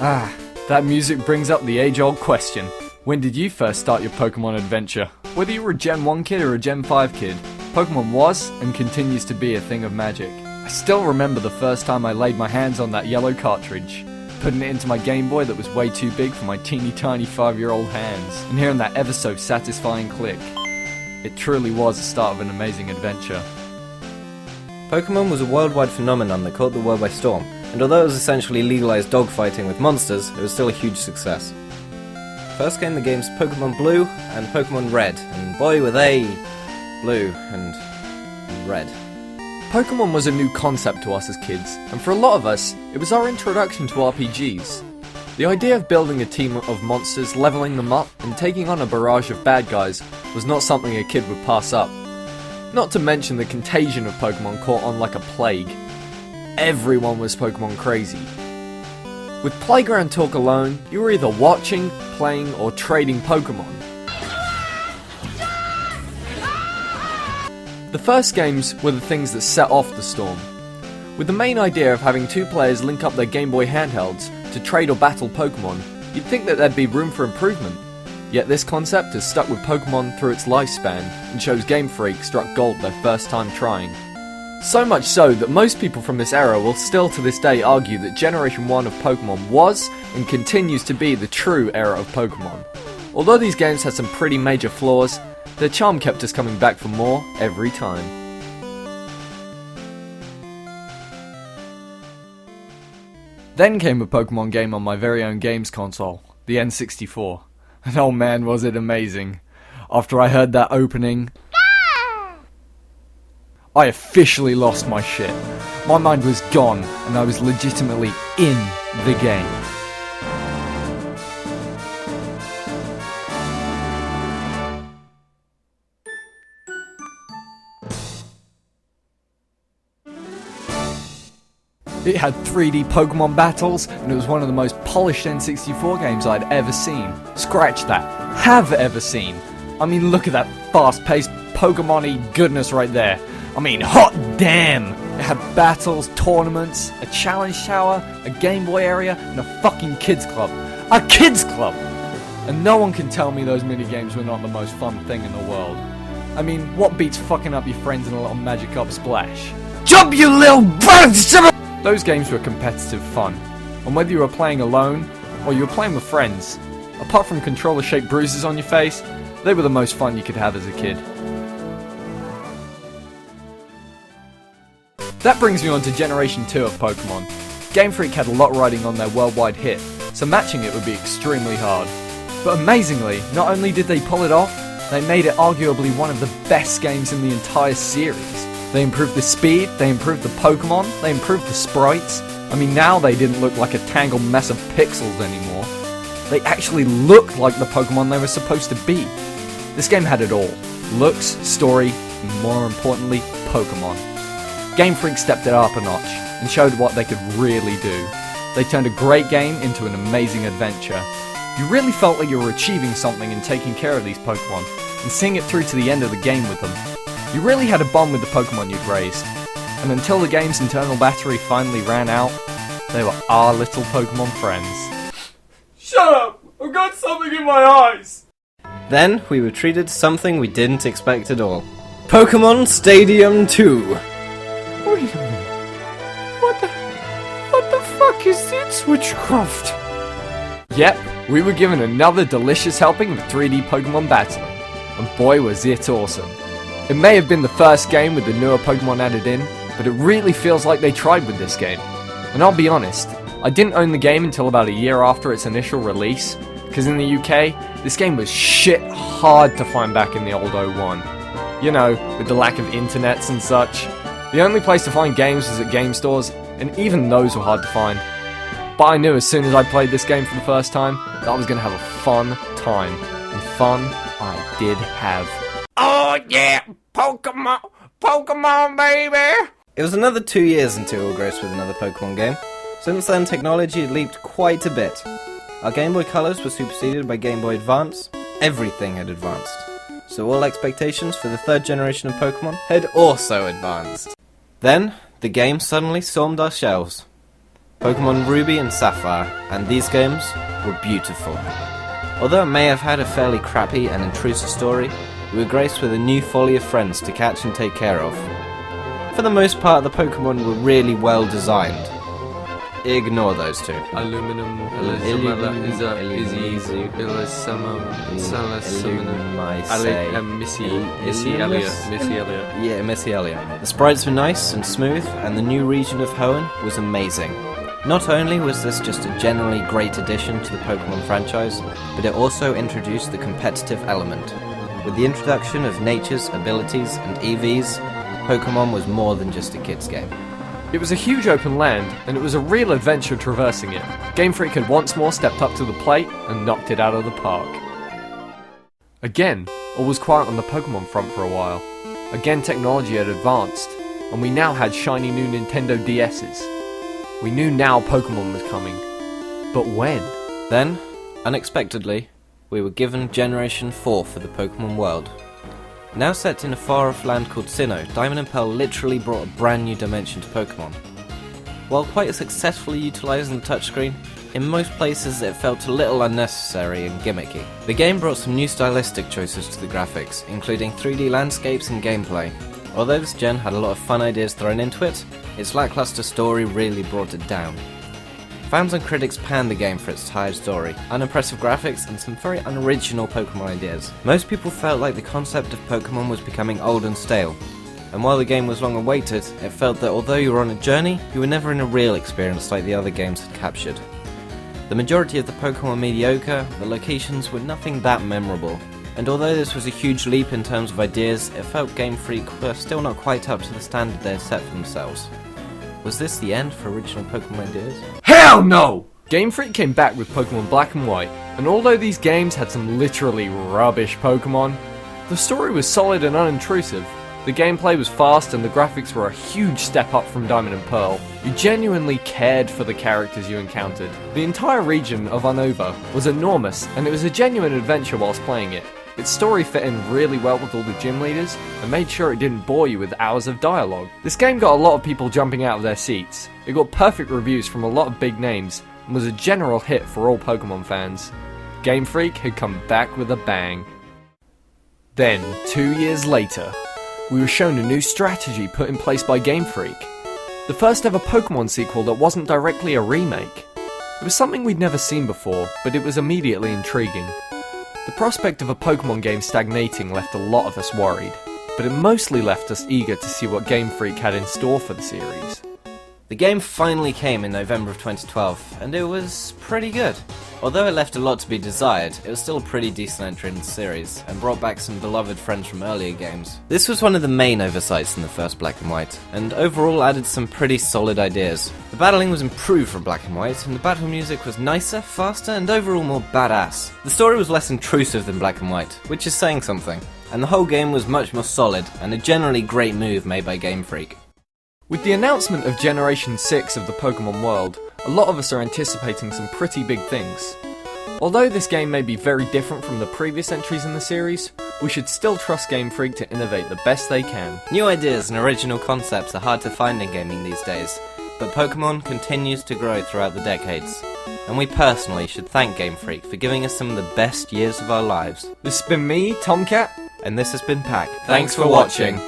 That music brings up the age-old question. When did you first start your Pokemon adventure? Whether you were a Gen 1 kid or a Gen 5 kid, Pokemon was and continues to be a thing of magic. I still remember the first time I laid my hands on that yellow cartridge, putting it into my Game Boy that was way too big for my teeny tiny 5-year-old hands, and hearing that ever so satisfying click. It truly was the start of an amazing adventure. Pokémon was a worldwide phenomenon that caught the world by storm, and although it was essentially legalized dogfighting with monsters, it was still a huge success. First came the games Pokémon Blue and Pokémon Red, and boy were they blue and red. Pokémon was a new concept to us as kids, and for a lot of us, it was our introduction to RPGs. The idea of building a team of monsters, leveling them up, and taking on a barrage of bad guys was not something a kid would pass up. Not to mention the contagion of Pokémon caught on like a plague. Everyone was Pokémon crazy. With Playground Talk alone, you were either watching, playing, or trading Pokémon. The first games were the things that set off the storm. With the main idea of having two players link up their Game Boy handhelds to trade or battle Pokémon, you'd think that there'd be room for improvement. Yet this concept has stuck with Pokémon through its lifespan and shows Game Freak struck gold their first time trying. So much so that most people from this era will still to this day argue that Generation 1 of Pokémon was and continues to be the true era of Pokémon. Although these games had some pretty major flaws, their charm kept us coming back for more every time. Then came a Pokémon game on my very own games console, the N64. And oh man, was it amazing. After I heard that opening, I officially lost my shit. My mind was gone, and I was legitimately in the game. It had 3D Pokemon battles, and it was one of the most polished N64 games I'd ever seen. Scratch that. Have ever seen. I mean, look at that fast-paced Pokemon-y goodness right there. I mean, hot damn! It had battles, tournaments, a challenge tower, a Game Boy area, and a fucking kids club. A kids club! And no one can tell me those minigames were not the most fun thing in the world. I mean, what beats fucking up your friends in a little Magikarp splash? Jump, you little bugs! Those games were competitive fun, and whether you were playing alone, or you were playing with friends, apart from controller-shaped bruises on your face, they were the most fun you could have as a kid. That brings me on to Generation 2 of Pokémon. Game Freak had a lot riding on their worldwide hit, so matching it would be extremely hard. But amazingly, not only did they pull it off, they made it arguably one of the best games in the entire series. They improved the speed, they improved the Pokemon, they improved the sprites. I mean, now they didn't look like a tangled mess of pixels anymore. They actually looked like the Pokemon they were supposed to be. This game had it all. Looks, story, and more importantly, Pokemon. Game Freak stepped it up a notch, and showed what they could really do. They turned a great game into an amazing adventure. You really felt like you were achieving something in taking care of these Pokemon, and seeing it through to the end of the game with them. You really had a bond with the Pokemon you'd raised, and until the game's internal battery finally ran out, they were our little Pokemon friends. Shut up! I've got something in my eyes! Then we were treated to something we didn't expect at all. Pokémon Stadium 2! Wait a minute. What the fuck is this witchcraft? Yep, we were given another delicious helping of 3D Pokemon battling, and boy was it awesome. It may have been the first game with the newer Pokemon added in, but it really feels like they tried with this game. And I'll be honest, I didn't own the game until about a year after its initial release, because in the UK, this game was shit hard to find back in the old 01. You know, with the lack of internets and such. The only place to find games was at game stores, and even those were hard to find. But I knew as soon as I played this game for the first time, that I was going to have a fun time. And fun I did have. Oh yeah, Pokemon baby! It was another 2 years until we were graced with another Pokemon game. Since then, technology had leaped quite a bit. Our Game Boy Colors were superseded by Game Boy Advance. Everything had advanced. So all expectations for the third generation of Pokemon had also advanced. Then, the game suddenly stormed our shelves. Pokémon Ruby and Sapphire, and these games were beautiful. Although it may have had a fairly crappy and intrusive story, we were graced with a new folly of friends to catch and take care of. For the most part, the Pokémon were really well designed. Ignore those two. Aluminum, Missy Elliott. The sprites were nice and smooth, and the new region of Hoenn was amazing. Not only was this just a generally great addition to the Pokémon franchise, but it also introduced the competitive element. With the introduction of nature's abilities and EVs, Pokémon was more than just a kid's game. It was a huge open land, and it was a real adventure traversing it. Game Freak had once more stepped up to the plate and knocked it out of the park. Again, all was quiet on the Pokémon front for a while. Again, technology had advanced, and we now had shiny new Nintendo DS's. We knew now Pokémon was coming. But when? Then, unexpectedly, we were given Generation 4 for the Pokémon world. Now set in a far-off land called Sinnoh, Diamond and Pearl literally brought a brand new dimension to Pokémon. While quite successfully utilising the touchscreen, in most places it felt a little unnecessary and gimmicky. The game brought some new stylistic choices to the graphics, including 3D landscapes and gameplay. Although this gen had a lot of fun ideas thrown into it, its lackluster story really brought it down. Fans and critics panned the game for its tired story, unimpressive graphics, and some very unoriginal Pokémon ideas. Most people felt like the concept of Pokémon was becoming old and stale, and while the game was long awaited, it felt that although you were on a journey, you were never in a real experience like the other games had captured. The majority of the Pokémon were mediocre, the locations were nothing that memorable, and although this was a huge leap in terms of ideas, it felt Game Freak were still not quite up to the standard they had set for themselves. Was this the end for original Pokémon ideas? Hell no! Game Freak came back with Pokémon Black and White, and although these games had some literally rubbish Pokémon, the story was solid and unintrusive. The gameplay was fast and the graphics were a huge step up from Diamond and Pearl. You genuinely cared for the characters you encountered. The entire region of Unova was enormous, and it was a genuine adventure whilst playing it. Its story fit in really well with all the gym leaders, and made sure it didn't bore you with hours of dialogue. This game got a lot of people jumping out of their seats. It got perfect reviews from a lot of big names, and was a general hit for all Pokémon fans. Game Freak had come back with a bang. Then, 2 years later, we were shown a new strategy put in place by Game Freak. The first ever Pokémon sequel that wasn't directly a remake. It was something we'd never seen before, but it was immediately intriguing. The prospect of a Pokémon game stagnating left a lot of us worried, but it mostly left us eager to see what Game Freak had in store for the series. The game finally came in November of 2012, and it was pretty good. Although it left a lot to be desired, it was still a pretty decent entry in the series, and brought back some beloved friends from earlier games. This was one of the main oversights in the first Black and White, and overall added some pretty solid ideas. The battling was improved from Black and White, and the battle music was nicer, faster, and overall more badass. The story was less intrusive than Black and White, which is saying something, and the whole game was much more solid, and a generally great move made by Game Freak. With the announcement of Generation 6 of the Pokémon world, a lot of us are anticipating some pretty big things. Although this game may be very different from the previous entries in the series, we should still trust Game Freak to innovate the best they can. New ideas and original concepts are hard to find in gaming these days, but Pokémon continues to grow throughout the decades, and we personally should thank Game Freak for giving us some of the best years of our lives. This has been me, Tomcat, and this has been Pack. Thanks for watching.